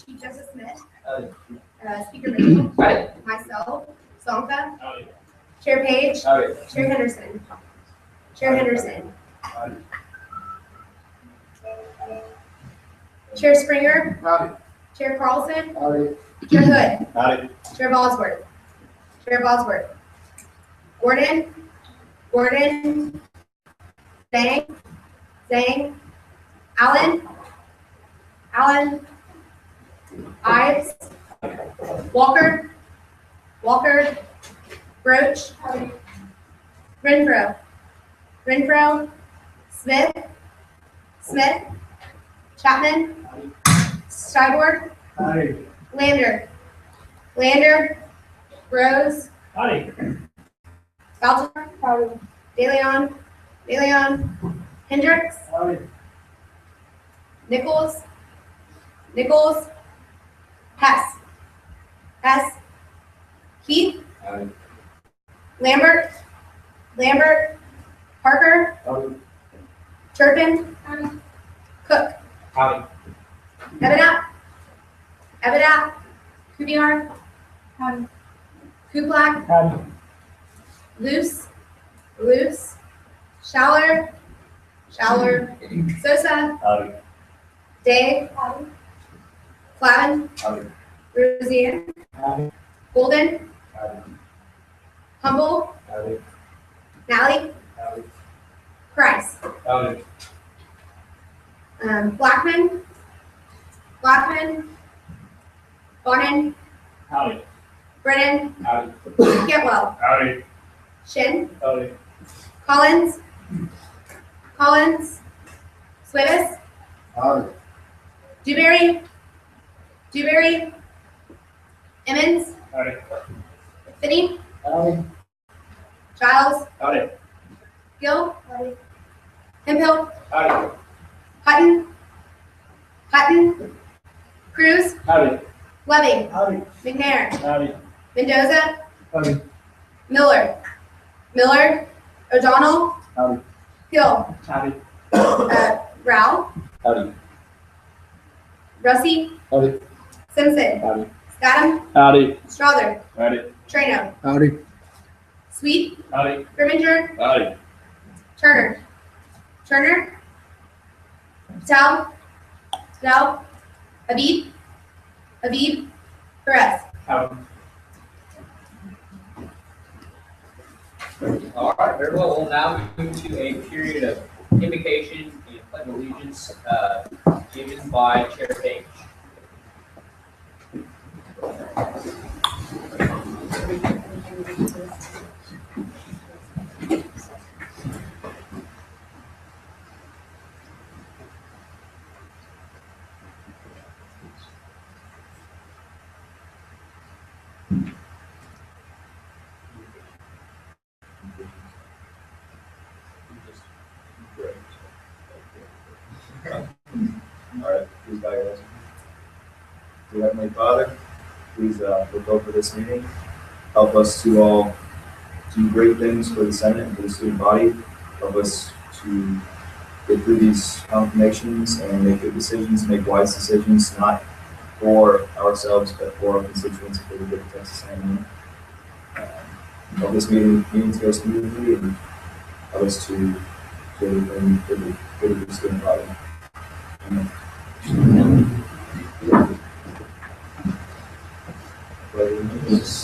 Chief Justice Smith, Aye. Speaker Mitchell, Aye. myself, Sonka, Aye. Chair Page, Aye. Chair Henderson. Chair Henderson. Aye. Chair Springer, Aye. Chair Carlson, Aye. Chair Hood, Aye. Chair Bosworth, Chair Bosworth. Gordon, Gordon, Zhang, Zhang, Allen, Allen, Ives, Walker, Walker, Broach, Renfro, Renfro, Smith, Smith, Chapman, Steiborg, Aye. Lander, Lander, Rose, Aye. Baltimore, DeLeon, DeLeon, Hendricks, Aye. Nichols, Nichols, Hess, Hess, Keith, Aye. Lambert, Lambert, Parker, Aye. Turpin, Cook, Aye. Evadat, Evadat, Kudiar, Kuplak, Aye. Luce, Luce, Schaller, Schaller, Sosa, Aye. Day, Clavin, Aye. Rosier, Aye. Golden, Aye. Humble, Aye. Nally, Aye. Price, Aye. Blackman, Blackman, Bonin, Aye. Brennan, Aye. Getwell, Aye. Shin, Aye. Collins, Collins, Swivis, Aye. Dewberry, Dewberry, Emmons, Aye. Finney, Aye. Giles, Aye. Gill, Hemphill, Aye. Hutton, Hutton, Cruz, Aye. Loving, Aye. McNair, Aye. Mendoza, Aye. Miller, Miller, O'Donnell, Aye. Hill, Aye. Rao, Aye. Russie, Aye. Simpson, Aye. Scottum, Aye. Strother, Aye. Trano, Aye. Sweet, Aye. Grimminger, Aye. Turner, Turner, Patel, Patel, Habib, Habib, Perez. All right, very well. We'll now move to a period of invocation and pledge of allegiance given by Chair Page. All right, please bow your heads. Dear Heavenly Father, please look over this meeting. Help us to all do great things for the Senate and for the student body. Help us to get through these confirmations and make good decisions, make wise decisions, not for ourselves, but for our constituents and for the good of Texas A&M. Help this meeting to go smoothly and help us to do everything for the good of the student body. Amen.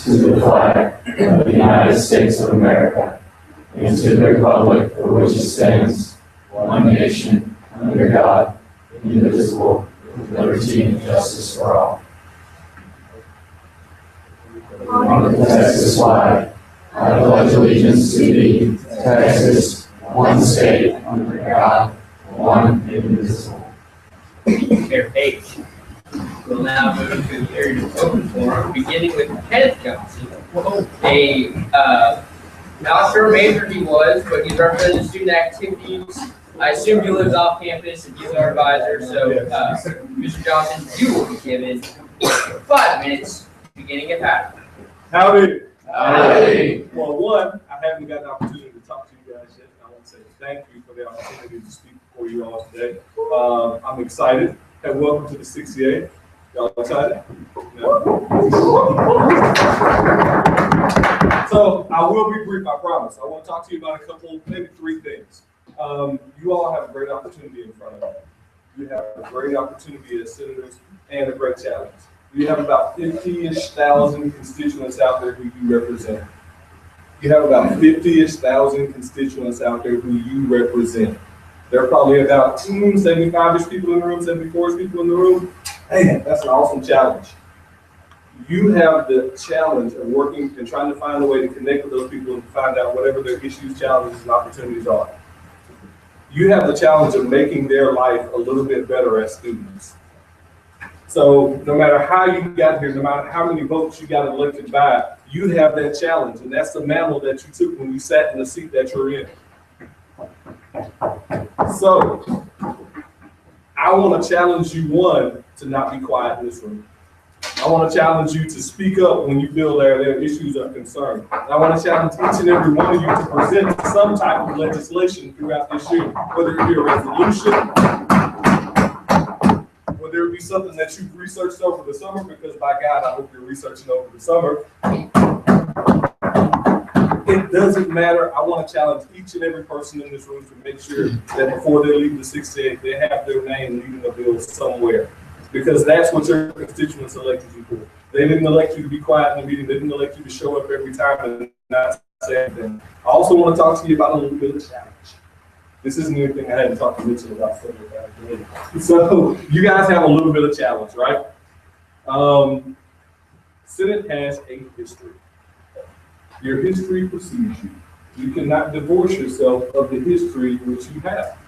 To the flag of the United States of America and to the republic for which it stands, one nation, under God, indivisible, with liberty and justice for all. On the Texas flag, I pledge allegiance to thee, Texas, one state, under God, one indivisible. Chair Page. We'll now move to a period of open forum, beginning with Kenneth Johnson. Not sure what major he was, but he's represented student activities. I assume he lives off campus and he's our advisor. So, Mr. Johnson, you will be given 5 minutes, beginning at that. Howdy. Howdy. Well, one, I haven't got an opportunity to talk to you guys yet. I want to say thank you for the opportunity to speak before you all today. I'm excited and welcome to the 68th. Y'all excited? No. So I will be brief, I promise. I want to talk to you about a couple, maybe three things. You all have a great opportunity in front of you. You have a great opportunity as senators and a great challenge. You have about 50-ish thousand constituents out there who you represent. You have about 50-ish thousand constituents out there who you represent. There are probably about 75-ish people in the room, 74-ish people in the room. Hey, that's an awesome challenge. You have the challenge of working and trying to find a way to connect with those people and find out whatever their issues, challenges, and opportunities are. You have the challenge of making their life a little bit better as students. So no matter how you got here, no matter how many votes you got elected by, you have that challenge, and that's the mantle that you took when you sat in the seat that you're in. So I want to challenge you, one, to not be quiet in this room. I want to challenge you to speak up when you feel there are issues of concern. I want to challenge each and every one of you to present some type of legislation throughout this year, whether it be a resolution, whether it be something that you've researched over the summer, because by God, I hope you're researching over the summer. It doesn't matter. I want to challenge each and every person in this room to make sure that before they leave the 68, they have their name leading a bill somewhere. Because that's what your constituents elected you for. They didn't elect you to be quiet in the meeting. They didn't elect you to show up every time and not say anything. I also want to talk to you about a little bit of challenge. This isn't anything I hadn't talked to Mitchell about several times. So you guys have a little bit of challenge, right? Senate has a history. Your history precedes you. You cannot divorce yourself of the history which you have.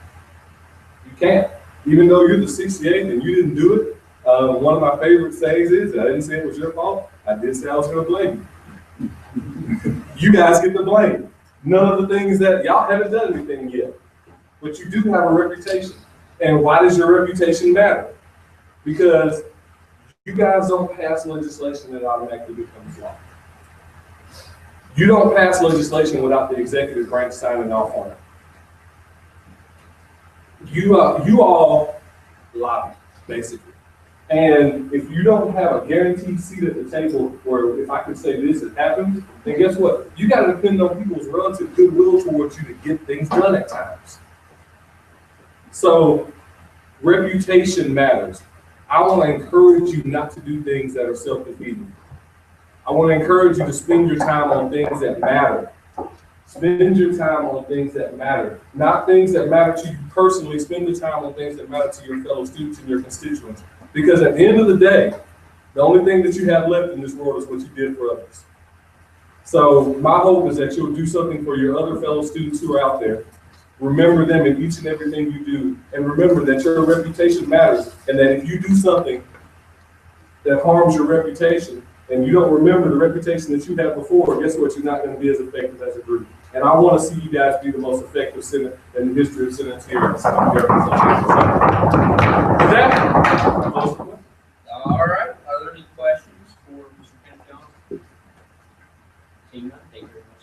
You can't. Even though you're the 68th and you didn't do it, one of my favorite sayings is, I didn't say it was your fault, I did say I was going to blame you. You guys get the blame. None of the things that, y'all haven't done anything yet, but you do have a reputation. And why does your reputation matter? Because you guys don't pass legislation that automatically becomes law. You don't pass legislation without the executive branch signing off on it. You all lobby, basically. And if you don't have a guaranteed seat at the table where if I could say this, it happens, then guess what? You got to depend on people's relative goodwill towards you to get things done at times. So reputation matters. I want to encourage you not to do things that are self-defeating. I want to encourage you to spend your time on things that matter. Spend your time on things that matter, not things that matter to you personally. Spend the time on things that matter to your fellow students and your constituents. Because at the end of the day, the only thing that you have left in this world is what you did for others. So my hope is that you'll do something for your other fellow students who are out there. Remember them in each and everything you do. And remember that your reputation matters. And that if you do something that harms your reputation, and you don't remember the reputation that you had before, guess what? You're not going to be as effective as a group. And I want to see you guys be the most effective Senate in the history of Senates here. With that, All right. Are there any questions for Mr. Kent Johnson? Seeing none, thank you very much.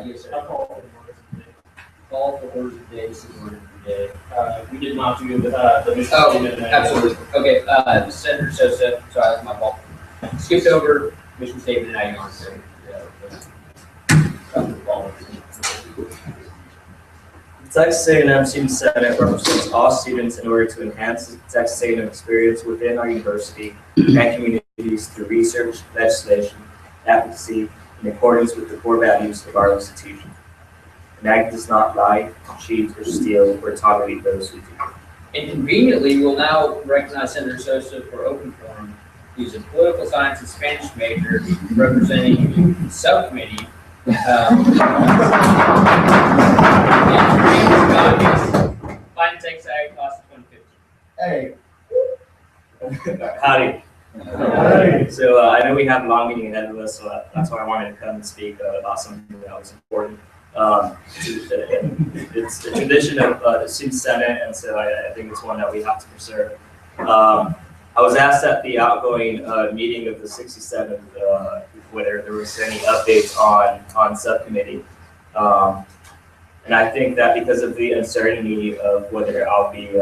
Yes, sir. Call for orders of day, order of the day. We did not do the mission statement. Absolutely. Okay, Senator Sosa, sorry, that's my fault. Skipped over mission statement and I on Texas A&M Student Senate represents all students in order to enhance the Texas A&M experience within our university and communities through research, legislation, advocacy, in accordance with the core values of our institution. An act does not lie, cheat, or steal, or tolerate those who do. And conveniently, we'll now recognize Senator Sosa for open forum. He's a political science and Spanish major representing the subcommittee. Fine Texas Ag class of 2050. Hey. Howdy. So I know we have a long meeting ahead of us, so that's why I wanted to come and speak about something that was important. It's a tradition of the Student Senate, and so I think it's one that we have to preserve. I was asked at the outgoing meeting of the 67th whether there was any updates on subcommittee. And I think that because of the uncertainty of whether I'll be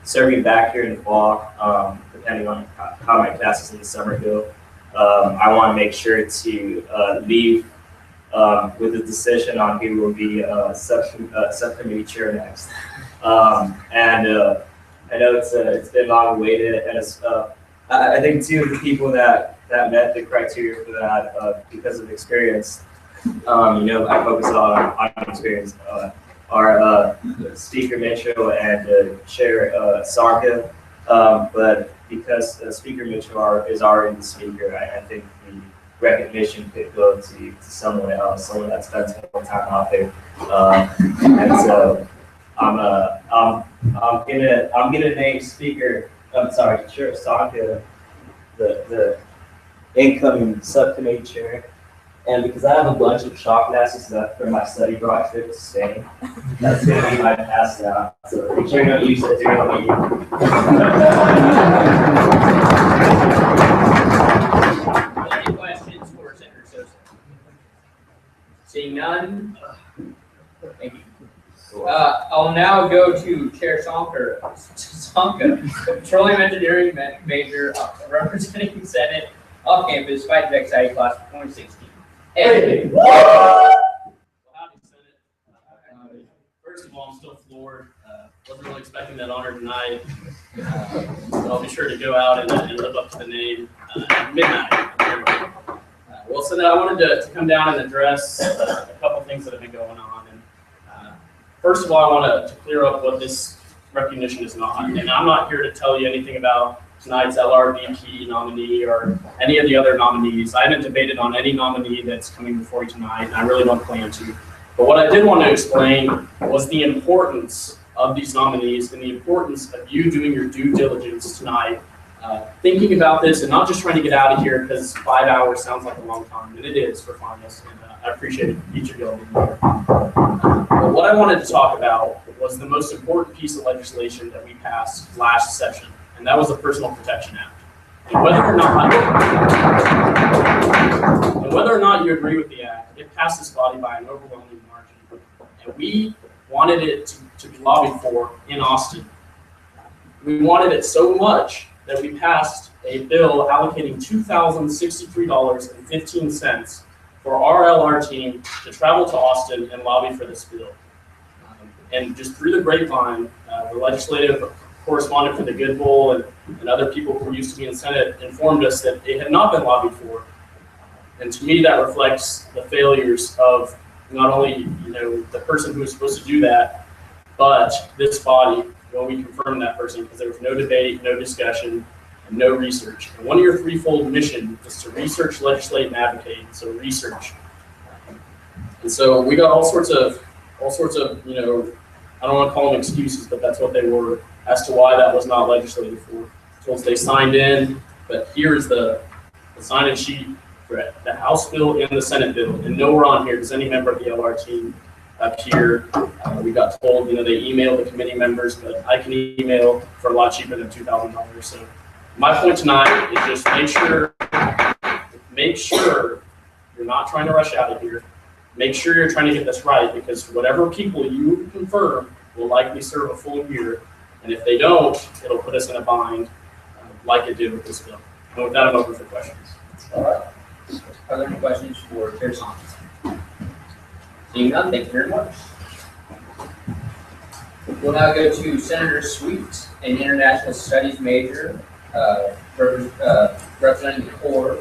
serving back here in the fall, depending on how my classes in the summer go, I want to make sure to leave with a decision on who will be subcommittee chair next. And I know it's been long awaited, and I think two of the people that met the criteria for that because of experience, I focus on experience, are Speaker Mitchell and Chair Sarka. But because Speaker Mitchell is already the speaker, I think the recognition could go to someone else, someone that spends more time out there. And so I'm gonna name Chair Sarka the incoming subcommittee chair. And because I have a bunch of shot glasses left from my study abroad trip to Spain, that's gonna be my pass out. So make sure you don't use it during the meeting. Any questions for Senator Sosa? Seeing none? Thank you. I'll now go to Chair Sonka, Petroleum Engineering major, representing Senate off campus, Phi Beta Psi class of 2016. Hey. Howdy, Senate. First of all, I'm still floored. Wasn't really expecting that honor tonight. But I'll be sure to go out and live up to the name at midnight. Well, Senate, I wanted to come down and address a couple things that have been going on. And first of all, I want to clear up what this recognition is not. And I'm not here to tell you anything about tonight's LRVP nominee or any of the other nominees. I haven't debated on any nominee that's coming before you tonight, and I really don't plan to. But what I did want to explain was the importance of these nominees and the importance of you doing your due diligence tonight, thinking about this and not just trying to get out of here because 5 hours sounds like a long time, and it is for finalists, and I appreciate each of y'all being here. But what I wanted to talk about was the most important piece of legislation that we passed last session, and that was the Personal Protection Act. And whether or not you agree with the act, it passed this body by an overwhelming margin. And we wanted it to be lobbied for in Austin. We wanted it so much that we passed a bill allocating $2,063.15 for our LR team to travel to Austin and lobby for this bill. And just through the grapevine, the legislative correspondent for the Good Bowl and other people who used to be in the Senate informed us that it had not been lobbied for. And to me, that reflects the failures of not only the person who was supposed to do that, but this body when we confirmed that person, because there was no debate, no discussion, and no research. And one of your threefold mission is to research, legislate, and advocate. So research. And so we got all sorts of I don't want to call them excuses, but that's what they were as to why that was not legislated for. So they signed in, but here's the sign-in sheet for the House bill and the Senate bill. And nowhere on here does any member of the LR team appear. We got told, they emailed the committee members, but I can email for a lot cheaper than $2,000. So my point tonight is just make sure you're not trying to rush out of here. Make sure you're trying to get this right, because whatever people you confirm will likely serve a full year. And if they don't, it'll put us in a bind like it did with this bill. And with that, I'm open for questions. All right. Are there any questions for Chair Saunders? Seeing none, thank you very much. We'll now go to Senator Sweet, an international studies major, representing the Corps,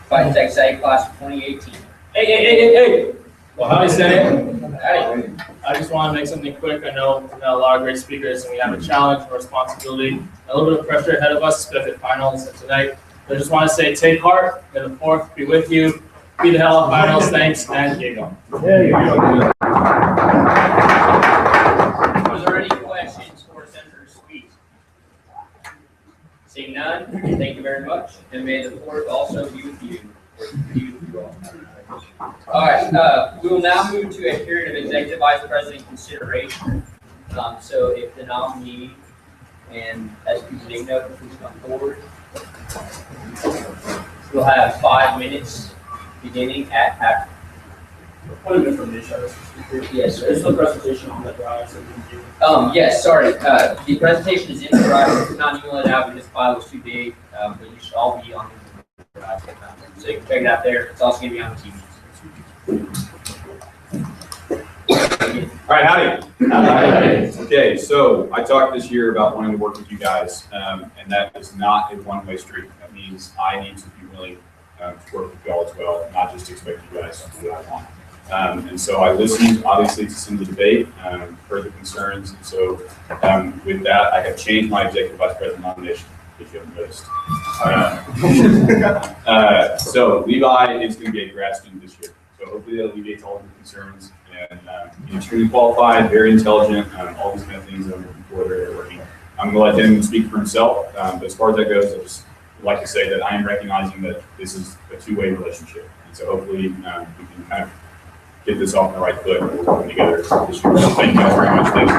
Phi Tech Site class of 2018. Hey. Well, howdy, Senate. Howdy. I just want to make something quick. I know we've got a lot of great speakers, and we have a challenge, a responsibility, a little bit of pressure ahead of us, especially at finals tonight. So I just want to say, take heart. May the fourth be with you. Be the hell of finals. Thanks, and here you go. Are there any questions for Senator Sweet? Seeing none, thank you very much, and may the fourth also be with you. All right, we will now move to a period of executive vice president consideration. So if the nominee and SP's name note, please come forward. We'll have 5 minutes beginning at half. Point of information. Yes, sir. Is the presentation on the drive? So we can do- Yes, sorry, the presentation is in the drive, we not email it out, because this file was too big, but you should all be on the drive. So you can check it out there, it's also gonna be on the TV. All right, howdy. Howdy. Okay, so I talked this year about wanting to work with you guys, and that is not a one-way street. That means I need to be willing to work with y'all as well, not just expect you guys to do what I want. And so I listened, obviously, to some of the debate, heard the concerns, and so with that, I have changed my executive vice president nomination, if you haven't noticed. So Levi is going to be a grad student this year, so hopefully that alleviates all of the concerns. And he's extremely qualified, very intelligent, all these kind of things that I'm looking for there working. I'm going to let him speak for himself, but as far as that goes, I just would like to say that I am recognizing that this is a two-way relationship. And so hopefully we can kind of get this off on the right foot and we're working together this year. So thank you guys very much. Thanks.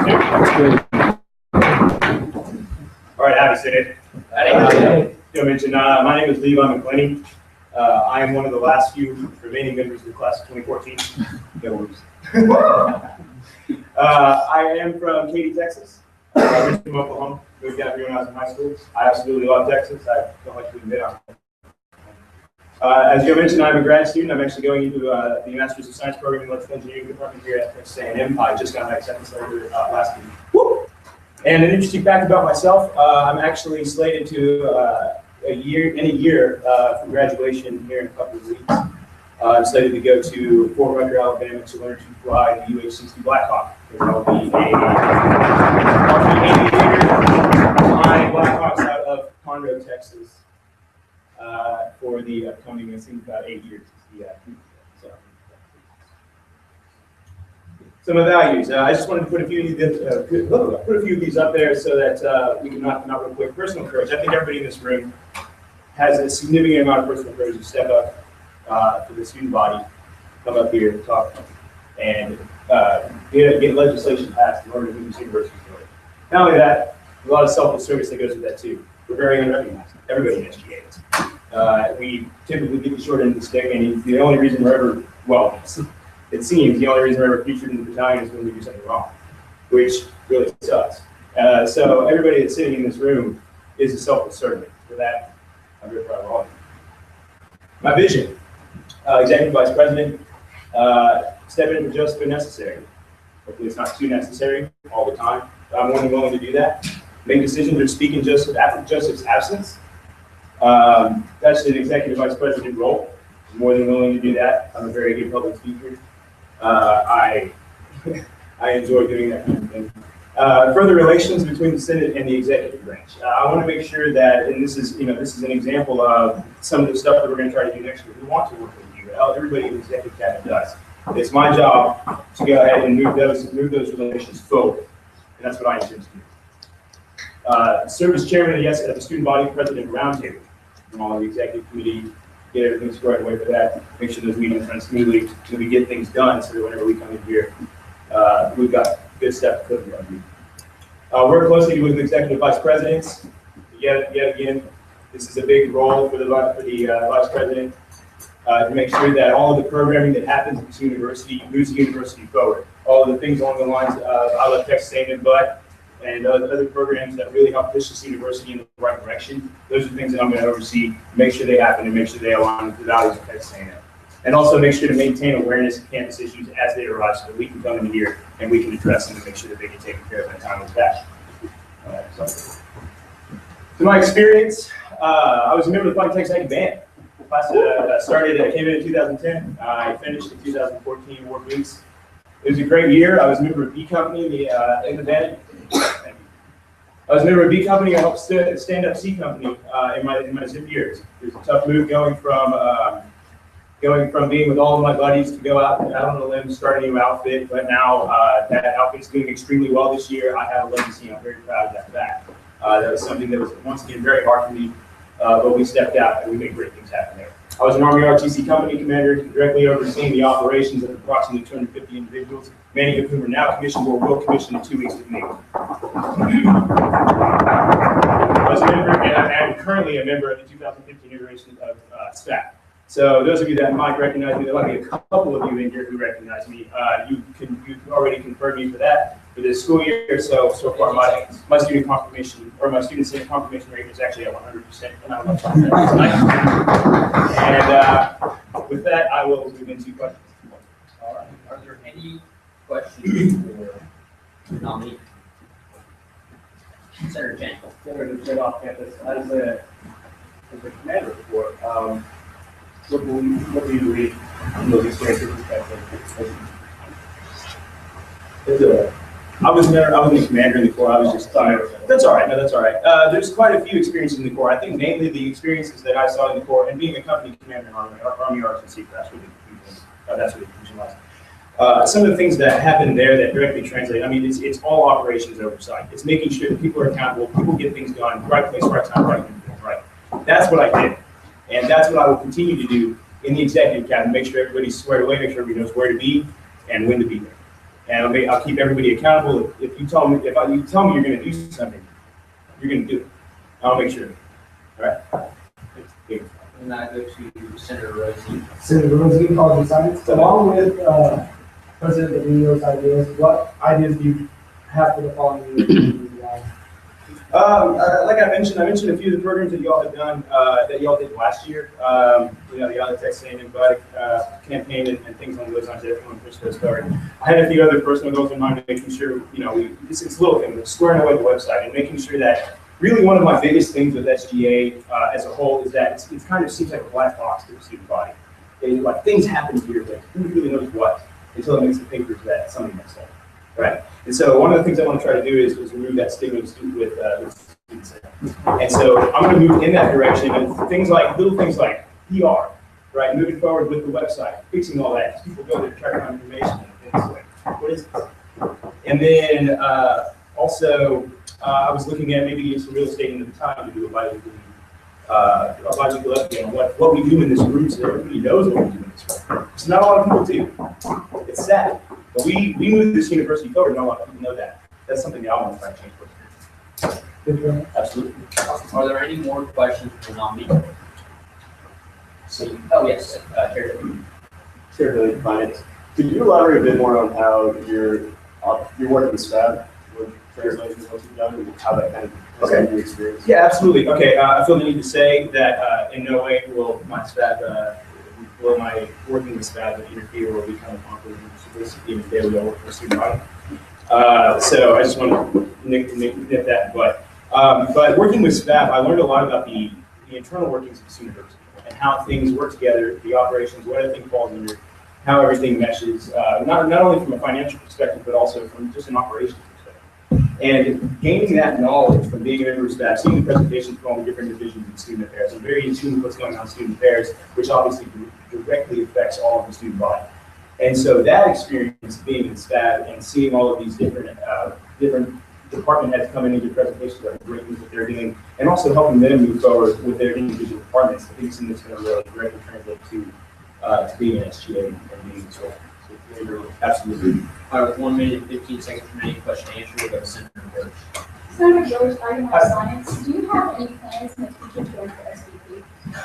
All right, happy Senate. I mentioned, my name is Levi McClenny. I am one of the last few remaining members of the class of 2014. I am from Katy, Texas. Originally from Oklahoma. Moved down here when I was in high school. I absolutely love Texas. I don't like to admit it. As you mentioned, I'm a grad student. I'm actually going into the Master's of Science program in Electrical Engineering department here at Texas A&M. I just got my acceptance letter last week. Woo! And an interesting fact about myself, I'm actually slated to in a year for graduation here in a couple of weeks. I'm slated to go to Fort Rucker, Alabama to learn to fly the UH-60 Blackhawk. I'll be flying Blackhawks out of Conroe, Texas for the upcoming, it seems about 8 years. Yeah. So. Some of the values. I just wanted to put a few of these up there so that we can knock them out real quick. Personal courage. I think everybody in this room has a significant amount of personal courage to step up for the student body, come up here, talk, and get legislation passed in order to move this university forward. Not only that, there's a lot of selfless service that goes with that too. We're very unrecognized. Everybody in SGA is. We typically get the short end of the stick, and the only reason we're ever, well, it seems the only reason we're ever featured in the battalion is when we do something wrong, which really sucks. So everybody that's sitting in this room is a selfless servant. For that, I'm very proud of all of you. My vision, executive vice president, step in for just when necessary. Hopefully it's not too necessary all the time, but I'm more than willing to do that. Make decisions or speak in Joseph's absence. That's an executive vice president role. I'm more than willing to do that. I'm a very good public speaker. I enjoy doing that kind of thing. Further relations between the Senate and the executive branch. I want to make sure that, and this is an example of some of the stuff that we're going to try to do next year. We want to work with you. Everybody in the executive cabinet does. It's my job to go ahead and move those relations forward, and that's what I intend to do. Serve as chairman of the student body president roundtable from all of the executive committee. Get everything squared away for that. Make sure those meetings run smoothly so we get things done. So that whenever we come in here, we've got good stuff to put in. Work closely with the executive vice presidents. Yet again, this is a big role for the vice president to make sure that all of the programming that happens at this university moves the university forward. All of the things along the lines of I love Texas A&M, but and other programs that really help push this university in the right direction. Those are things that I'm going to oversee, make sure they happen, and make sure they align with the values of Texas A&M. And also make sure to maintain awareness of campus issues as they arise so that we can come in here and we can address them and make sure that they get taken care of in a timely fashion. So my experience, I was a member of the Fighting Texas A&M band. Came in 2010. I finished in 2014, work weeks. It was a great year. I was a member of B Company in the band. I was a member of B Company. I helped stand up C Company in my zip years. It was a tough move going from being with all of my buddies to go out on a limb, start a new outfit. But now that outfit's doing extremely well this year. I have a legacy. I'm very proud of that fact. That was something that was once again very hard for me, but we stepped out and we made great things happen there. I was an Army RTC company commander, directly overseeing the operations of approximately 250 individuals, many of whom are now commissioned or will commission in 2 weeks with me. I was a member, and I'm currently a member of the 2015 iteration of staff. So those of you that might recognize me, there might be a couple of you in here who recognize me. You can already confirm me for that for this school year. So far my student confirmation or my student senate confirmation rate is actually at 100%. And I would like to talk about that tonight. And with that, I will move into questions. All right, are there any questions for the nominee? Senator Chen. Senator, straight off campus, as a commander before, what do you read in those experiences? I wasn't a commander in the Corps. I was just that's all right. No, that's all right. There's quite a few experiences in the Corps. I think mainly the experiences that I saw in the Corps and being a company commander in Army ROTC, that's what the division was. Some of the things that happen there that directly translate. I mean, it's all operations oversight. It's making sure that people are accountable, people get things done, right place, right time, right uniform, right. That's what I did, and that's what I will continue to do in the executive cabinet. Make sure everybody's squared away, make sure everybody knows where to be and when to be there. And I'll keep everybody accountable. If you tell me you're going to do something, you're going to do it. I'll make sure. All right. And I go to Senator Rosie. Senator Rosie, College of Science. Along with President Emilio's ideas, what ideas do you have for the following year? Like I mentioned a few of the programs that y'all have done, that y'all did last year. The other Texas A&M campaign and things along those lines that everyone pushed those started. I had a few other personal goals in mind, making sure, it's little things, squaring away the website and making sure that really one of my biggest things with SGA as a whole is that it kind of seems like a black box to the student body. Like things happen here, but who really knows what until it makes the papers that something messed up. Right, and so one of the things I want to try to do is remove that stigma with students. And so I'm going to move in that direction, and little things like PR, right? Moving forward with the website, fixing all that. People go there to try to find information and things like, what is this? And then also, I was looking at maybe getting some real estate into the time to do a bi-weekly update on what we do in this group, so everybody knows what we do in this group. It's not a lot of people do. It's sad. But we moved this university forward, not a lot of people know that. That's something that I want to try to change. Absolutely. Are there any more questions for the nominee? Oh, yes, Chair Finance. Could you elaborate a bit more on how your work with SFAB, with translations, what you've done, and how that kind of has been your experience? Yeah, absolutely. Okay, I feel the need to say that in no way will my SFAB, will my working with SFAB interfere or become a conflict of interest, even if they will work for a student body. So I just want to nip that. But working with SFAB, I learned a lot about the internal workings of the university and how things work together, the operations, what everything falls under, how everything meshes, not only from a financial perspective, but also from just an operations perspective. And gaining that knowledge from being a member of SFAB, seeing the presentations from all the different divisions of student affairs, I'm very in tune with what's going on in student affairs, which obviously directly affects all of the student body. And so that experience being in SFAB and seeing all of these different department heads come in and give presentations about the great things that they're doing, and also helping them move forward with their individual departments, I think it's something that's going to really directly translate to being an SGA and being this role. So, absolutely. All right, with 1 minute and 15 seconds for any question to answer, we'll go to Senator Birch. Senator George, A&M Science, do you have any plans in the future to run for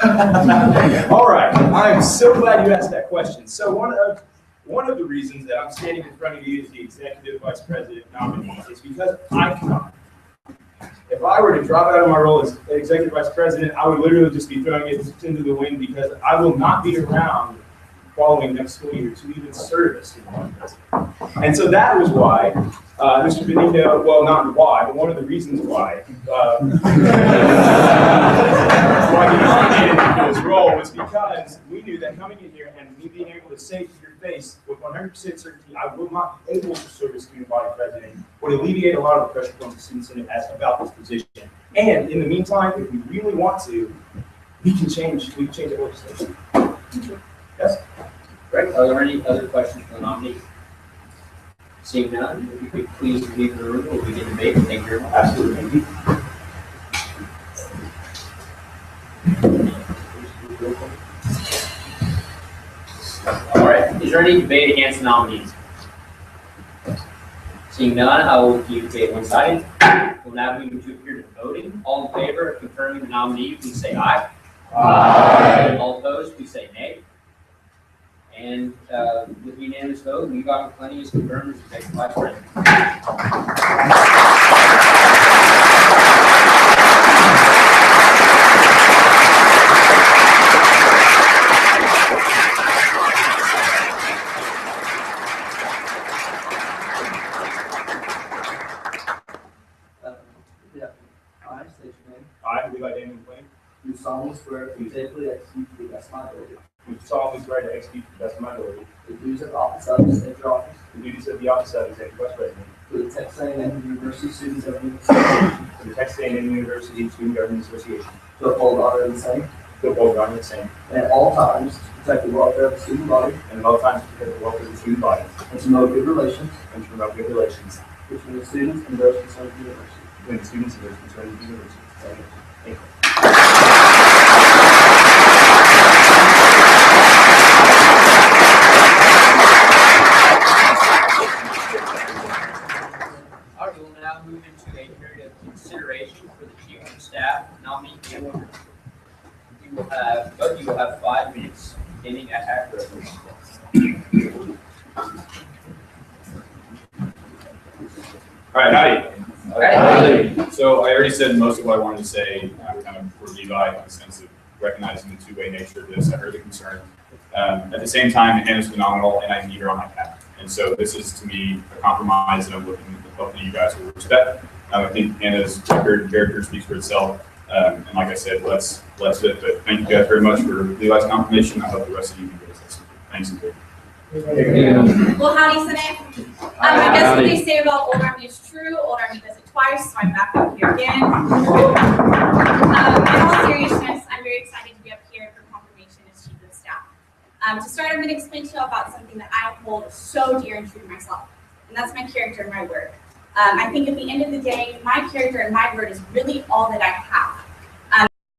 SVP? All right, I'm so glad you asked that question. So one of the reasons that I'm standing in front of you as the executive vice president nominee is because I cannot. If I were to drop out of my role as executive vice president, I would literally just be throwing it into the wind because I will not be around following next school year to even serve as student vice president. And so that was why Mr. Benito, well, not why, but one of the reasons why he nominated me for this role was because we knew that coming in here and me being able to say to your face with 100% certainty, I will not be able to serve as student body president, would alleviate a lot of the pressure from the Student Senate about this position. And in the meantime, if we really want to, we can change the legislation. Yes? Great. Are there any other questions for the nominee? Seeing none, if you could please leave the room, we'll begin debate. Thank you very much. Absolutely. All right. Is there any debate against the nominees? Seeing none, I will keep debate one-sided. We'll now move to appear to voting. All in favor of confirming the nominee, please say aye. Aye. All opposed, please say nay. And with the unanimous vote, Levi McClenny is confirmed as executive vice president. I state your name. I, Levi Daniel McLean, Do solemnly swear to faithfully execute to the best of my ability do solemnly swear to execute to the best of my ability the duties of the office of executive office the duties of the office of Executive Vice President for the Texas A&M University Student Senate for the Texas A&M University Student Government Association, to uphold honor and the same, to uphold honor and same, and at all times to protect the welfare of the student body and at all times to protect the welfare of the student body, and to promote good relations and to promote good relations between the students and those concerned with the university. between the students and those concerned with the university. Thank you. Thank you. All right, we will now move into a period of consideration for the chief of staff nominee candidate. Both of you will have 5 minutes, beginning at half All right, howdy. Howdy. So I already said most of what I wanted to say, kind of for Levi, in the sense of recognizing the two-way nature of this. I heard the concern. At the same time, Hannah's phenomenal, and I need her on my path. And so this is, to me, a compromise that I'm looking at both of you guys will respect. I think Hannah's record and character speaks for itself. And like I said, let's do it. But thank you guys very much for Levi's confirmation. I hope the rest of you do this. Thanks, and Well, howdy, Senate. I guess what they say about old army is true. Old army does it twice, so I'm back up here again. In all seriousness, I'm very excited to be up here for confirmation as chief of staff. To start, I'm going to explain to you about something that I hold so dear and true to myself, and that's my character and my word. I think at the end of the day, my character and my word is really all that I have.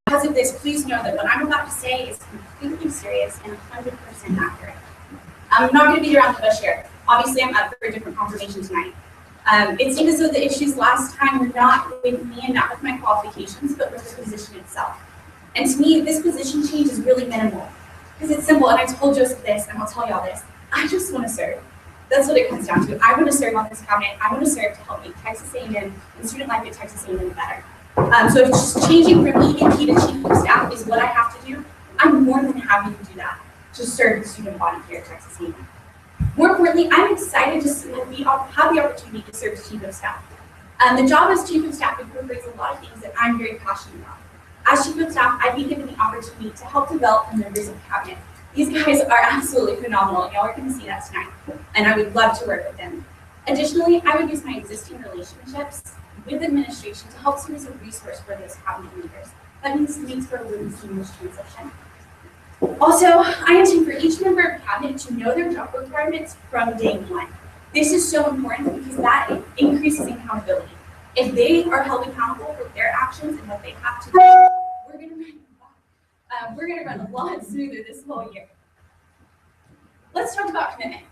Because of this, please know that what I'm about to say is completely serious and 100% accurate. I'm not going to beat around the bush here. Obviously, I'm up for a different confirmation tonight. It seemed as though the issues last time were not with me and not with my qualifications, but with the position itself. And to me, this position change is really minimal. Because it's simple, and I told Joseph this, and I'll tell y'all this. I just want to serve. That's what it comes down to. I want to serve on this cabinet. I want to serve to help make Texas A&M and student life at Texas A&M better. So if just changing from EVP to chief of staff is what I have to do, I'm more than happy to do that, to serve the student body here at Texas A&M. More importantly, I'm excited to have the opportunity to serve as chief of staff. The job as chief of staff incorporates a lot of things that I'm very passionate about. As chief of staff, I'd be given the opportunity to help develop the members of cabinet. These guys are absolutely phenomenal, and y'all are going to see that tonight, and I would love to work with them. Additionally, I would use my existing relationships with administration to help serve as a resource for those cabinet leaders. That means it makes for a really seamless transition. Also, I intend for each member of cabinet to know their job requirements from day one. This is so important because that increases accountability. If they are held accountable for their actions and what they have to do, we're going to run a lot smoother this whole year. Let's talk about commitment.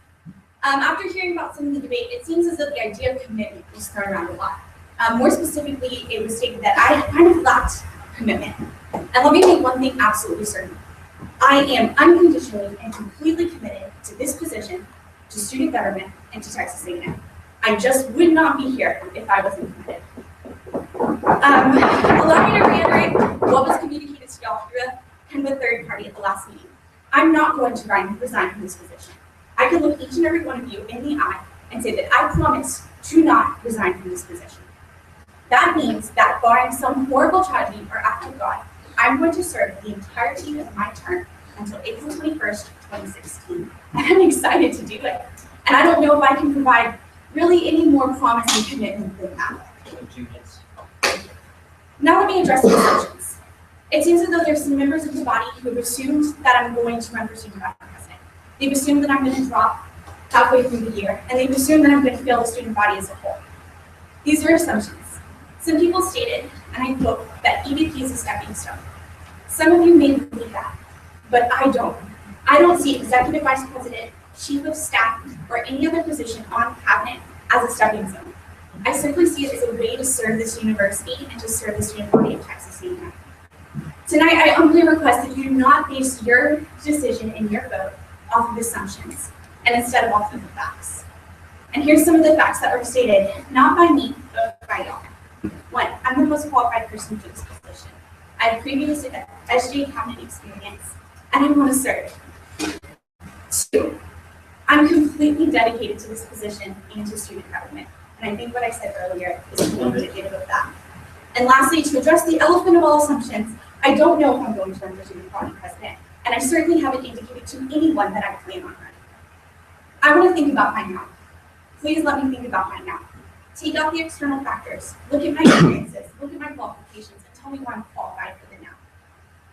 After hearing about some of the debate, it seems as though the idea of commitment was thrown around a lot. More specifically, it was stated that I kind of lacked commitment. And let me make one thing absolutely certain. I am unconditionally and completely committed to this position, to student government, and to Texas A&M. I just would not be here if I wasn't committed. Allow me to reiterate what was communicated to y'all through a kind of a third party at the last meeting. I'm not going to resign from this position. I can look each and every one of you in the eye and say that I promise to not resign from this position. That means that barring some horrible tragedy or act of God, I'm going to serve the entirety of my term until April 21st, 2016. And I'm excited to do it. And I don't know if I can provide really any more promise and commitment than that. Now let me address the assumptions. It seems as though there's some members of the body who have assumed that I'm going to run for student body president. They've assumed that I'm going to drop halfway through the year, and they've assumed that I'm going to fail the student body as a whole. These are assumptions. Some people stated, and I quote, that EVP is a stepping stone. Some of you may believe that, but I don't. I don't see executive vice president, chief of staff, or any other position on cabinet as a stepping stone. I simply see it as a way to serve this university and to serve the student body of Texas A&M. Tonight, I humbly request that you do not base your decision and your vote off of assumptions, and instead of off of the facts. And here's some of the facts that were stated, not by me, but by y'all. 1, I'm the most qualified person for this position. I have previous SJ cabinet experience, and I want to serve. 2, I'm completely dedicated to this position and to student government. And I think what I said earlier is indicative of that. And lastly, to address the elephant of all assumptions, I don't know if I'm going to run for student body president, and I certainly haven't indicated to anyone that I plan on running. I want to think about my now. Please let me think about my now. Take out the external factors, look at my experiences, look at my qualifications, and tell me why I'm qualified for the now.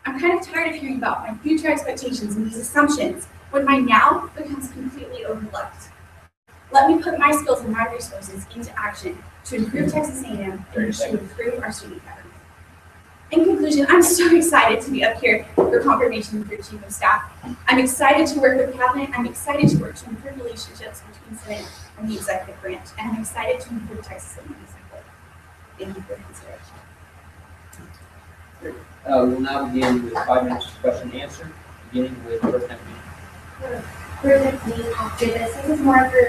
I'm kind of tired of hearing about my future expectations and these assumptions when my now becomes completely overlooked. Let me put my skills and my resources into action to improve Texas A&M and to improve our student government. In conclusion, I'm so excited to be up here for confirmation for Chief of Staff. I'm excited to work with Cabinet. I'm excited to work to improve relationships between Senate and the executive branch. And I'm excited to improve Texas A&M as a whole. Thank you for your consideration. We will now begin with 5 minutes of question and answer, beginning with Pro Tem Lee. Pro Tem Lee, after this is more for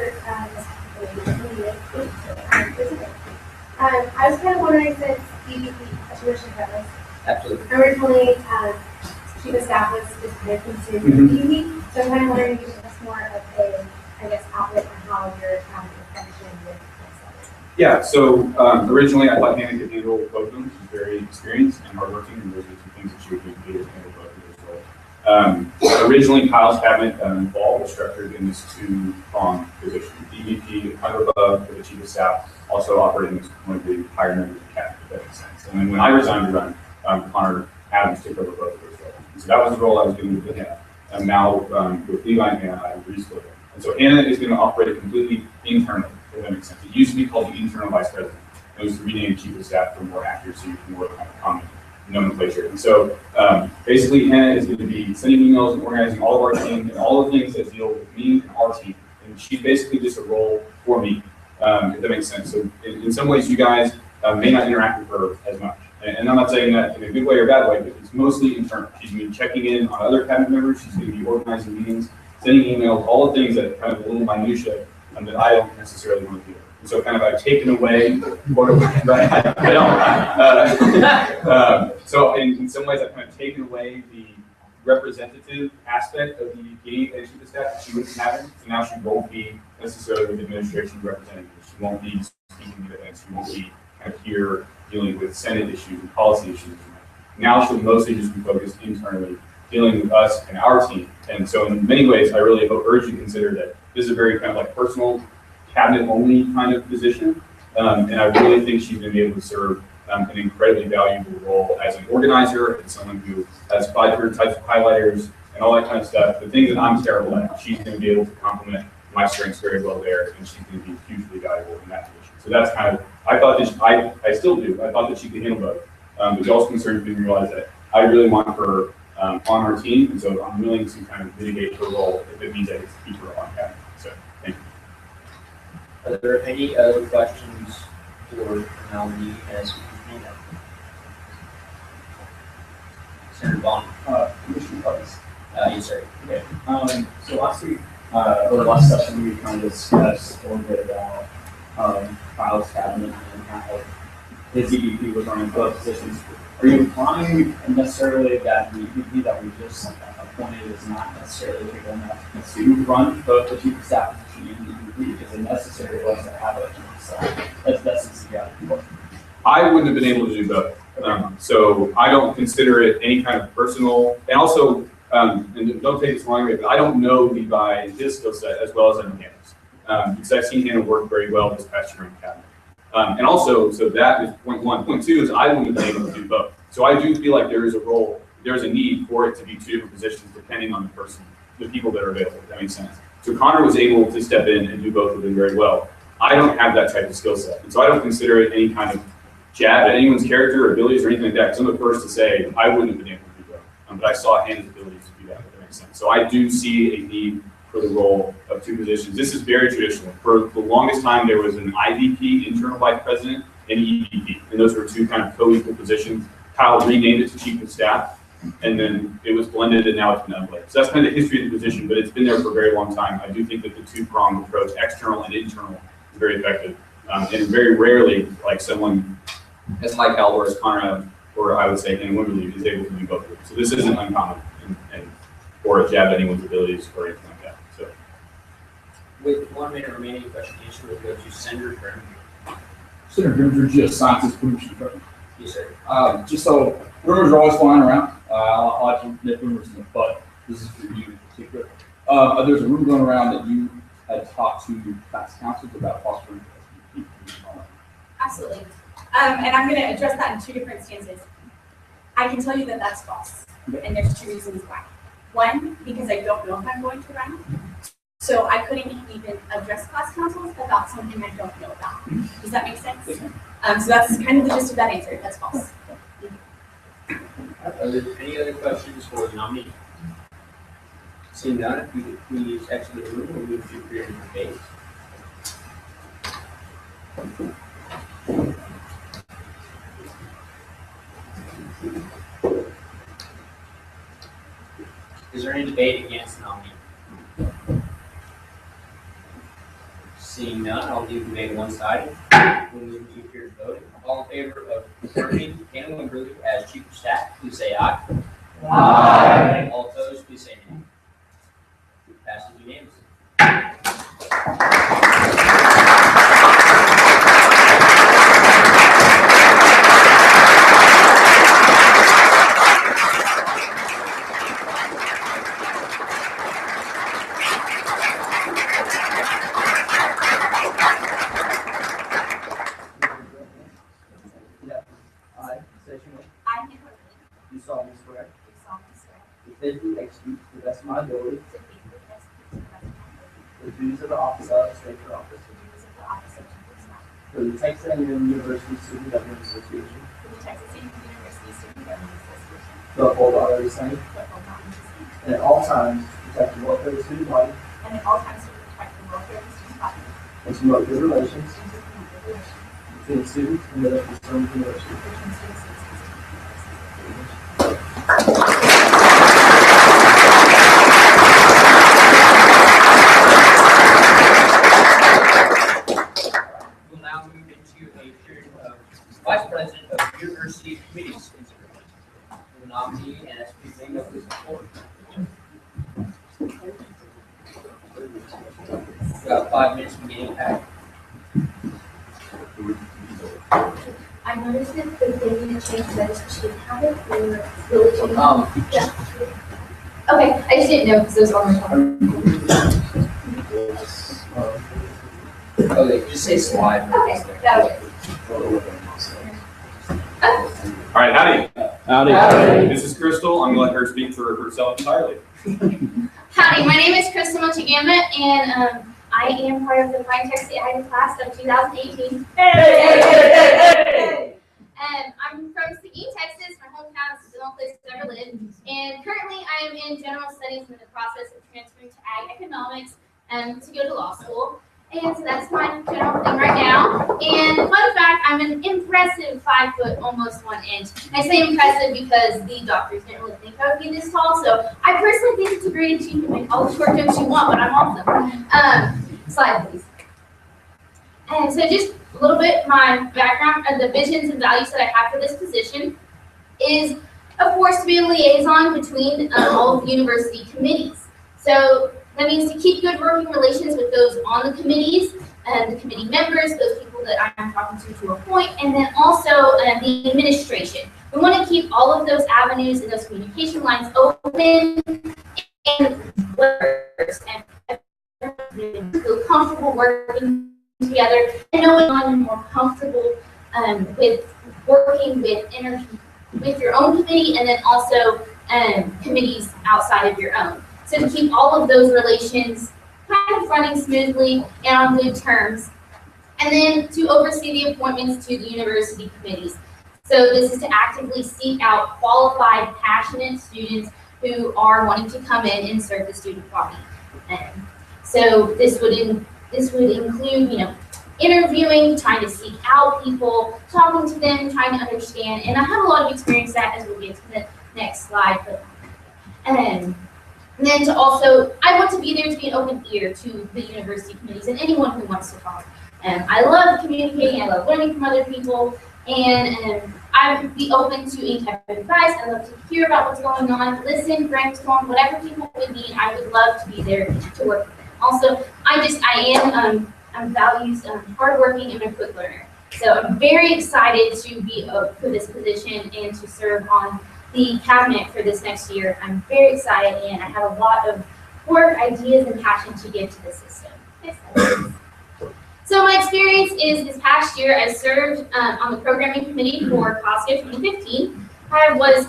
I was kind of wondering, since the tuition cut was Absolutely. originally Chief of Staff was kind of considered easy, so I'm kind of wondering if you give us more of a, I guess, outlet on how your function with this. Yeah, so originally I thought Hannah could handle both of them. She's very experienced and hardworking, and those are the 2 things that she would be able to handle both of those roles. Originally, Kyle's cabinet involved was structured in this 2-pronged position. EVP, kind of above, for the Chief of Staff, also operating as one of the higher members of the cabinet, if that makes sense. And then when I resigned to run, Connor Adams took over both of those roles. And so that was the role I was given with Hannah. And now with Levi and Hannah, I re-split them. And so Hannah is going to operate completely internally, if that makes sense. It used to be called the Internal Vice President. It was renamed Chief of Staff for more accuracy, for more kind of common nomenclature. And so basically Hannah is going to be sending emails and organizing all of our team and all the things that deal with me and our team. And she's basically just a role for me, if that makes sense. So in some ways, you guys may not interact with her as much. And I'm not saying that in a good way or bad way, but it's mostly internal. She's going to be checking in on other cabinet members. She's going to be organizing meetings, sending emails, all the things that kind of a little minutia that I don't necessarily want to do. And so kind of I've taken away, right? I don't. So in some ways, I've kind of taken away the representative aspect of the EVP and Chief of Staff that she wouldn't have it. So now she won't be necessarily with administration representative. She won't be speaking to events. She won't be kind of here dealing with Senate issues and policy issues. Now she'll mostly just be focused internally, dealing with us and our team. And so in many ways, I really urge you to consider that this is a very kind of like personal, cabinet-only kind of position. And I really think she's going to be able to serve an incredibly valuable role as an organizer and someone who has 500 types of highlighters and all that kind of stuff. The things that I'm terrible at, she's going to be able to complement my strengths very well there, and she's going to be hugely valuable in that position. So that's kind of, I thought that I still do. I thought that she could handle both. But y'all's concerns made me realize that I really want her on our team, and so I'm willing to kind of mitigate her role if it means I get to keep her on cabinet. So thank you. Are there any other questions for nominee as we can? Senator Bond. Commissioner Parks. Yes, sir. Okay. So last week, or last session, we kind of discussed a little bit about Kyle's cabinet and how his EVP was running both positions. Are you implying necessarily that the EVP that we just appointed is not necessarily capable enough to run both the Chief of Staff position and the EVP? Is it necessary for us to have a Chief of Staff? That's the reality. I wouldn't have been able to do both. So I don't consider it any kind of personal, and also, and don't take this the wrong way, but I don't know Levi and his skill set as well as I know Hannah's. Because I've seen Hannah work very well this past year in cabinet. And also, so that is point one. Point two is I wouldn't have been able to do both. So I do feel like there is a role, there's a need for it to be 2 different positions depending on the person, the people that are available, if that makes sense. So Connor was able to step in and do both of them very well. I don't have that type of skill set. And so I don't consider it any kind of jab at anyone's character or abilities or anything like that. Because I'm the first to say I wouldn't have been able to do both. But I saw Hannah's ability to do that, if that makes sense. So I do see a need for the role of 2 positions. This is very traditional. For the longest time, there was an IVP, Internal Vice President, and EVP. And those were 2 kind of co-equal positions. Kyle renamed it to Chief of Staff. and then it was blended, and now it's been unblended. So that's kind of the history of the position, but it's been there for a very long time. I do think that the two-pronged approach, external and internal, is very effective. And very rarely, like someone as high caliber as Conrad, or I would say in Wimberley, is able to do both of them. So this isn't uncommon, or a jab at anyone's abilities or anything like that. So, With 1 minute remaining, question answer will go to Senator Grimm. Senator Grimm, Geosciences Pollution Department. Yes, sir. Just so rumors are always flying around. I'll let you nip rumors in the butt. This is for you in particular. There's a rumor going around that you had talked to class councils about fostering LGBT. Absolutely. And I'm going to address that in 2 different stances. I can tell you that that's false, and there's 2 reasons why. 1, because I don't know if I'm going to run, so I couldn't even address class councils about something I don't know about. Does that make sense? So that's kind of the gist of that answer. That's false. Are there any other questions for the nominee? Seeing none, if you could please exit the room or move to create debate. Is there any debate against the nominee? Seeing none, I'll leave debate one-sided. We'll move to appear to vote. All in favor of confirming Hannah Wimberley as Chief of Staff, please say aye. Aye. All opposed, please say nay. Passes unanimously. Do solemnly swear. To faithfully execute to the best of my ability. The duties of the office of State Office. For the Texas A&M University Student Government Association. To uphold the honor of the same. And at all times to protect the welfare of the student body. And to promote good relations. Between the students and the concerned university. We'll now move into a period of Vice President of University Committees. The nominee and SP Bingo is before. About 5 minutes beginning at. I noticed that the thing you changed that should have it or really change. Yeah. Okay, I just didn't know because it was on my phone. Okay, just say slide. Okay, that was all right, howdy. Howdy. This is Crystal. I'm going to let her speak for herself entirely. Howdy, my name is Crystal Mochigamba, and I am part of the Fine Tech State High Class of 2018. I'm from Seguin, Texas. My hometown is the only place I've ever lived. And currently, I am in general studies and in the process of transferring to ag economics to go to law school. And so that's my general thing right now. And fun fact, I'm an impressive 5 foot, almost 1 inch. I say impressive because the doctors didn't really think I would be this tall. So I personally think it's a great achievement. Make all the short jokes you want, but I'm awesome. Slide, please. And so just a little bit, my background and the visions and values that I have for this position is, of course, to be a liaison between all of the university committees. So that means to keep good working relations with those on the committees and the committee members, those people that I'm talking to appoint, and then also the administration. We want to keep all of those avenues and those communication lines open and workers and feel comfortable working together and knowing I'm more comfortable with working with your own committee and then also committees outside of your own. So to keep all of those relations kind of running smoothly and on good terms. And then to oversee the appointments to the university committees. So this is to actively seek out qualified, passionate students who are wanting to come in and serve the student body. So this would include, interviewing, trying to seek out people, talking to them, trying to understand. And I have a lot of experience that as we'll get to Next slide, please. And then to also, I want to be there to be an open ear to the university committees and anyone who wants to talk. I love communicating, I love learning from other people, and I would be open to any type of advice. I love to hear about what's going on, listen, brainstorm, whatever people would need. I would love to be there to work with them. Also, I'm values hardworking and a quick learner. So I'm very excited to be up for this position and to serve on the cabinet for this next year. I'm very excited, and I have a lot of work, ideas, and passion to give to the system. Next slide. So my experience is this past year, I served on the programming committee for COSCA 2015. I was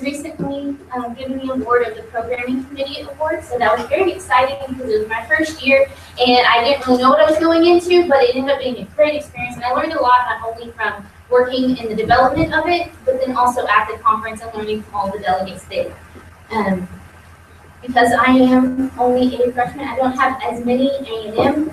recently given the award of the Programming Committee Award, so that was very exciting because it was my first year, and I didn't really know what I was going into, but it ended up being a great experience, and I learned a lot, not only from working in the development of it, but then also at the conference and learning from all the delegates there. Because I am only a freshman, I don't have as many A&M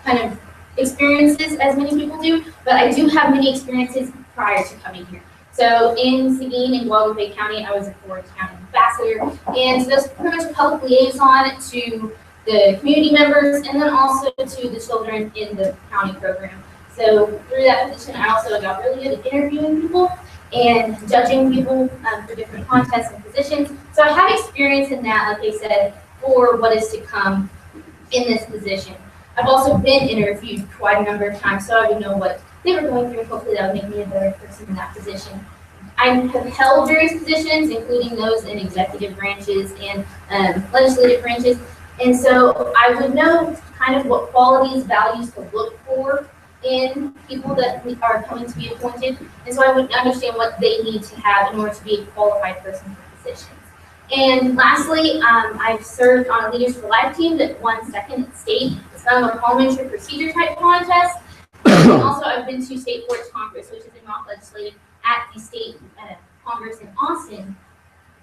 kind of experiences as many people do, but I do have many experiences prior to coming here. So in Seguin and Guadalupe County, I was a Ford County ambassador, and so that's pretty much a public liaison to the community members and then also to the children in the county program. So through that position, I also got really good at interviewing people and judging people for different contests and positions. So I have experience in that, like I said, for what is to come in this position. I've also been interviewed quite a number of times, so I would know what they were going through. Hopefully that would make me a better person in that position. I have held various positions, including those in executive branches and legislative branches. And so I would know kind of what qualities, values to look for in people that are coming to be appointed. And so I would understand what they need to have in order to be a qualified person for positions. And lastly, I've served on a Leaders for Life team that won second at state. It's kind of a parliamentary procedure type contest. And also, I've been to State Porch Congress, which is a mock legislative at the state Congress in Austin.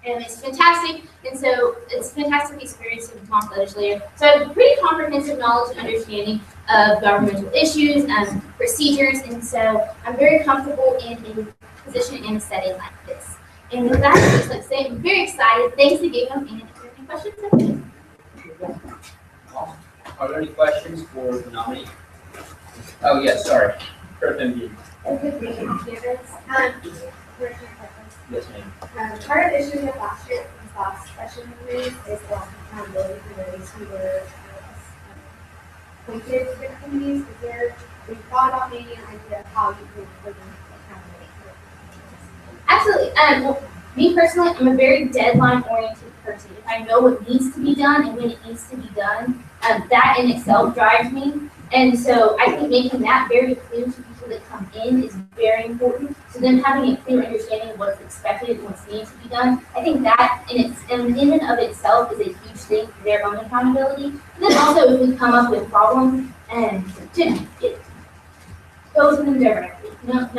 And it's fantastic. And so it's a fantastic experience to be mock legislator. So I have a pretty comprehensive knowledge and understanding of governmental issues and procedures. And so I'm very comfortable in a position in a setting like this. And with that, I just like to say I'm very excited. Thanks again. And if there are any questions, Are there any questions for the nominee? Oh, yes, sorry. First MD. Yes, ma'am. Part of the issue with last session is the accountability for those who were appointed to the committees. Is there, we thought about maybe an idea of how you could put them accountability for absolutely. Well, me personally, I'm a very deadline-oriented person. If I know what needs to be done and when it needs to be done, that in itself drives me. And so I think making that very clear to people that come in is very important. So them having a clear understanding of what's expected and what's needed to be done, I think that in and of itself is a huge thing for their own accountability. And then also if we come up with problems and it goes to them directly, not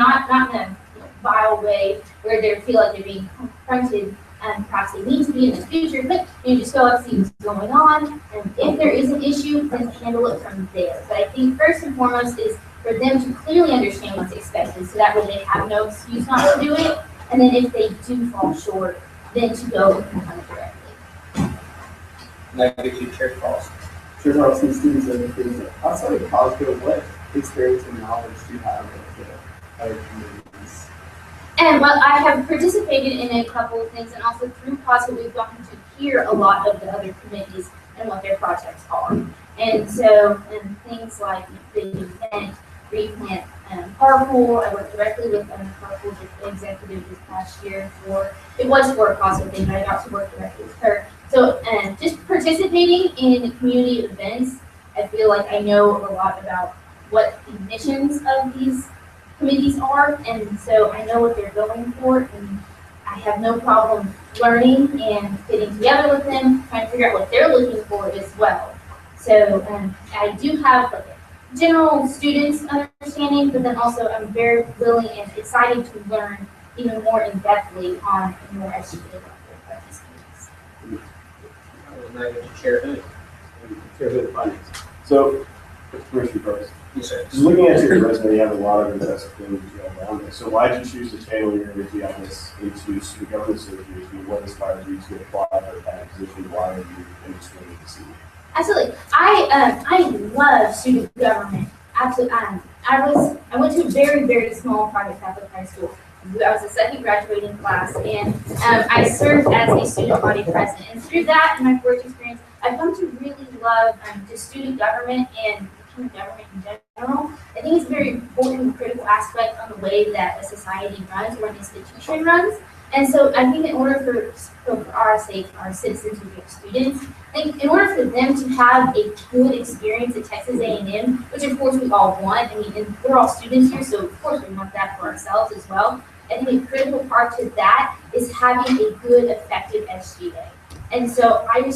in a vile way where they feel like they're being confronted and perhaps they need to be in the future, but you just go up, see what's going on, and if there is an issue, then handle it from there. But I think first and foremost is for them to clearly understand what's expected, so that way they have no excuse not to do it, and then if they do fall short, then to go and confront it directly. That gives you Chair Carlson. Chair Carlson, Student Senate, outside of COSCA, what experience and knowledge do you have of the other communities? And well, I have participated in a couple of things, and also through COSCA, we've gotten to hear a lot of the other committees and what their projects are. And so, things like the event, replant, carpool. I worked directly with carpool executive this past year it was for a COSCA thing, but I got to work directly with her. So, just participating in community events, I feel like I know a lot about what the missions of these committees are, and so I know what they're going for, and I have no problem learning and getting together with them, trying to figure out what they're looking for as well. So I do have like a general students understanding, but then also I'm very willing and excited to learn even more in-depthly on a more educated level of these committees. Chair Hood. Chair Hood, finance. So Commissioner Price. Yes, sir. Just looking at your resume, you have a lot of impressive things you have down there. So why did you choose to channel your energy on this into student government association? What inspired you to apply for that position? Why are you interested in the seat? Absolutely. I love student government. Absolutely. I went to a very, very small private Catholic high school. I was the second graduating class, and I served as a student body president. And through that and my work experience, I've come to really love just student government and government in general. I think it's a very important and critical aspect on the way that a society runs or an institution runs. And so I think in order for our sake, our citizens who are students, I think in order for them to have a good experience at Texas A&M, which of course we all want, I mean, and we're all students here, so of course we want that for ourselves as well. I think a critical part to that is having a good, effective SGA. And so I'm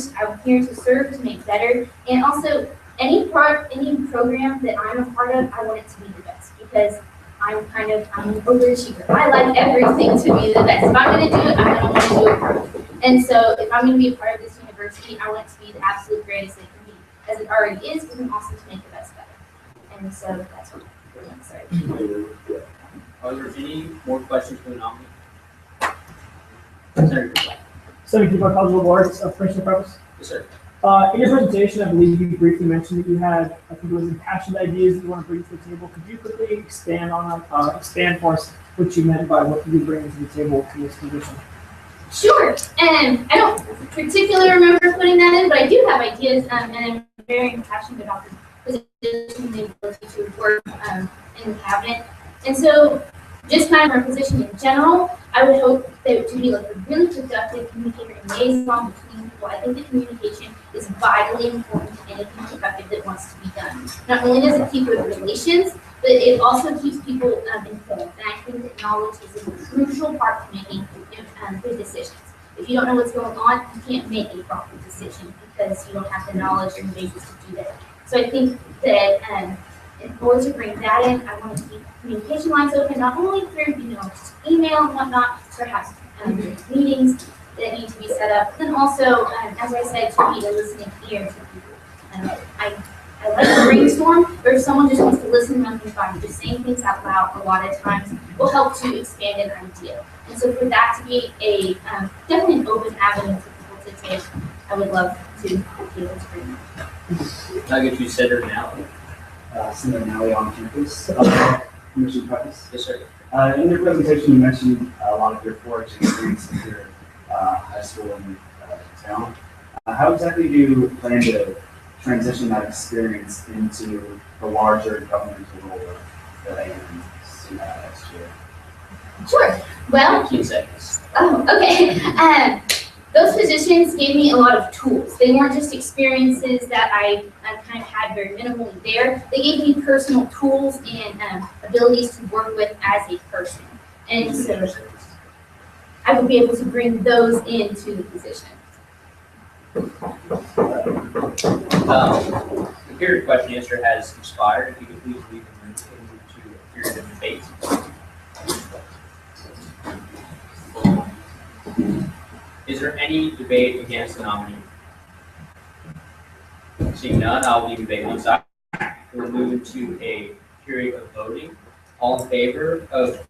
here to serve, to make better, and also any program that I'm a part of, I want it to be the best because I'm an overachiever. I like everything to be the best. If I'm going to do it, I'm going to want to do it perfect. And so if I'm going to be a part of this university, I want it to be the absolute greatest it can be, as it already is, but then also to make the best better. And so that's what I'm really excited. Are there any more questions for the nominee? Senator Keeper, College Boards of Commissioner Purpose. Yes, sir. In your presentation, I believe you briefly mentioned that you had, I think it was impassioned ideas that you want to bring to the table. Could you quickly expand for us what you meant by what you bring to the table to this position? Sure, and I don't particularly remember putting that in, but I do have ideas, and I'm very passionate about the position and the ability to work in the cabinet. And so, just kind of our position in general, I would hope that to be like a really productive communicator and liaison between people. I think the communication is vitally important to anything productive that wants to be done. Not only does it keep good relations, but it also keeps people informed. And I think that knowledge is a crucial part to making good decisions. If you don't know what's going on, you can't make a proper decision because you don't have the knowledge or the basis to do that. So I think that in order to bring that in, I want to keep communication lines open, not only through, just email and whatnot, perhaps meetings that need to be set up, and then also, as I said, to be a listening ear to people. I like to brainstorm, but if someone just wants to listen, nothing fine. Just saying things out loud a lot of times will help to expand an idea. And so for that to be a definitely an open avenue for people to take, I would love to be able to bring that. I'll get you Senator now. Senator Nally on campus. Commissioner Price. Yes, sir. In your presentation, you mentioned a lot of your forage experience in your high school and town. How exactly do you plan to transition that experience into the larger governmental role that A&M next year? Sure. Well, 15 seconds. Oh, okay. Those positions gave me a lot of tools. They weren't just experiences that I kind of had very minimally there. They gave me personal tools and abilities to work with as a person. And so I would be able to bring those into the position. The period question answer has expired. If you could please leave the room and move to a period of debate. Is there any debate against the nominee? Seeing none, I'll leave debate one side. We'll move to a period of voting. All in favor of